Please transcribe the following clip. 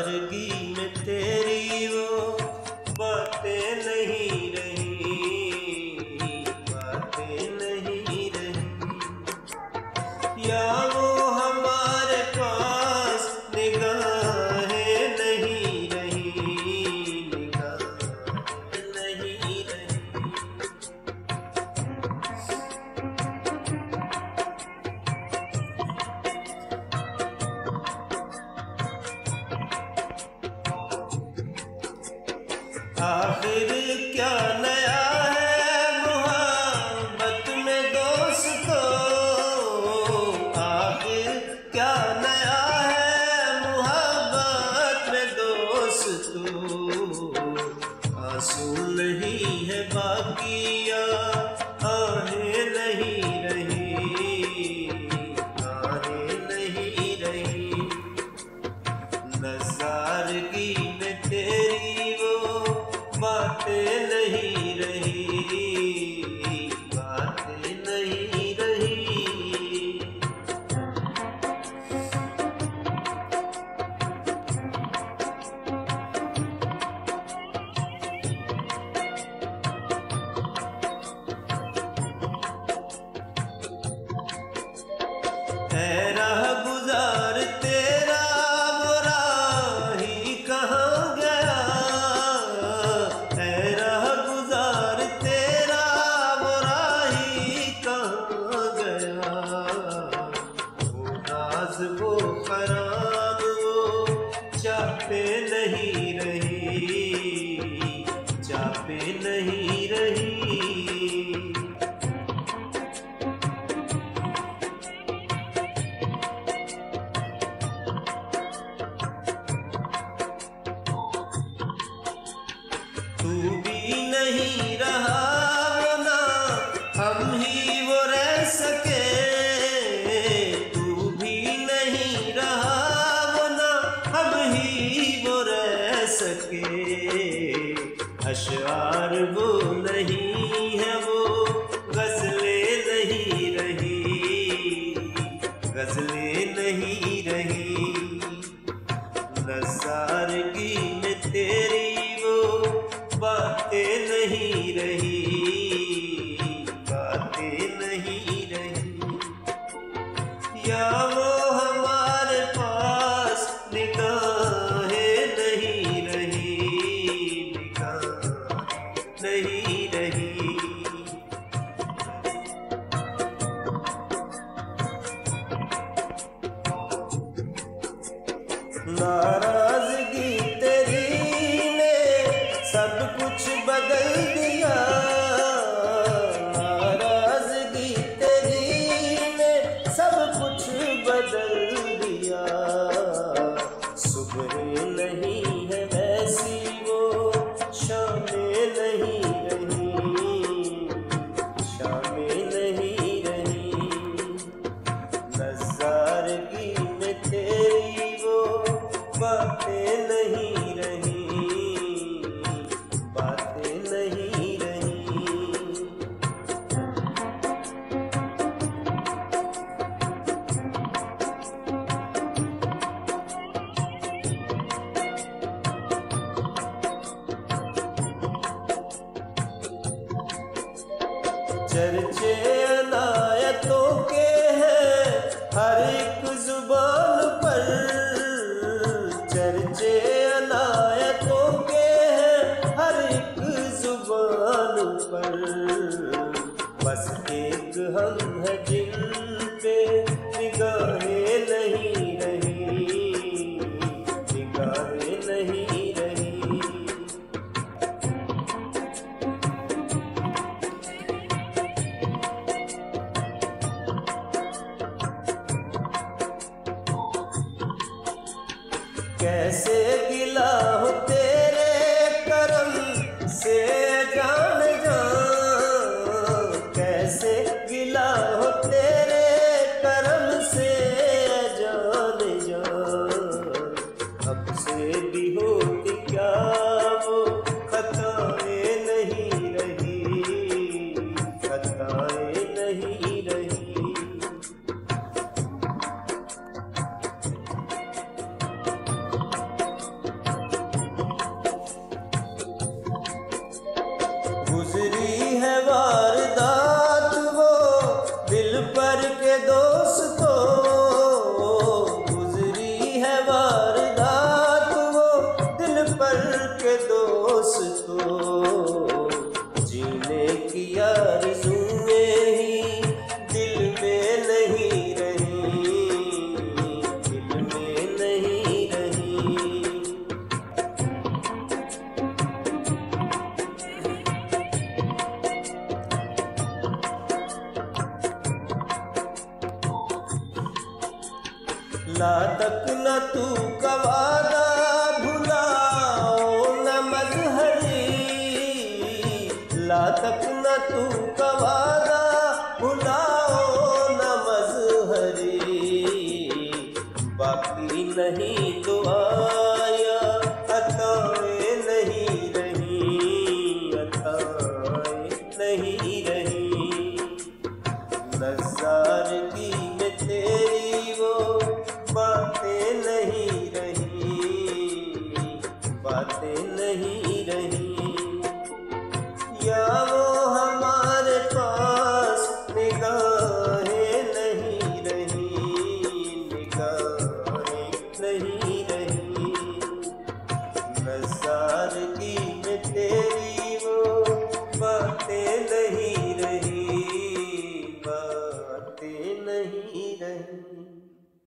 नज़ारगी में तेरी वो बातें नहीं रही, बातें नहीं रही। या वो हमारे पास निगाहें नहीं रही, निगाहें नहीं रही। आखिर क्या नया है मोहब्बत में दोस्तों, आखिर क्या नया है मोहब्बत में दोस्तों। आंसू नहीं है बाकी या आहें नहीं रही, आहें नहीं रही। नज़ारगी में तेरी वो बातें नहीं रही, बातें नहीं रही। है राह गुजार तेरा वो राही कहाँ गया, है राह गुजार तेरा वो राही कहाँ गया। वो नाज वो खराब वो चापे नहीं रही, चापे नहीं रही। तू भी नहीं रहा ना हम ही वो रह सके, तू भी नहीं रहा वो ना हम ही वो रह सके। अशआर वो नहीं है वो गज़लें नहीं रही, गज़लें नहीं रही। नज़ारगी में तेरी वो बातें नहीं रही, बातें नहीं रही। या वो हमारे पास निगाहें नहीं रही, निगाहें नहीं रही। नाराज़गी तेरी ने सब कुछ बदल दिया, नाराज़गी तेरी ने सब कुछ बदल दिया। सुबह नहीं है वैसी वो शामें नहीं रही, शामें नहीं रही। नज़ारगी में तेरी वो बातें नहीं रही, बातें नहीं रही। चर्चे अनायतों के हैं हर एक जुबान पर, चर्चे अनायतों के हैं हर एक जुबान पर। बस एक हम है जिन पे निगाहें नहीं रही, निगाहें नहीं रही। कैसे गिला हो तेरे करम से जान जा, कैसे गिला हो तेरे करम से जान जा। हमसे भी होती क्या वो खताएं नहीं रही, खताएं नहीं रही। तो आया, अताएं नहीं रही, अताएं नहीं रही। नज़ारगी में तेरी वो बातें नहीं रही, बातें नहीं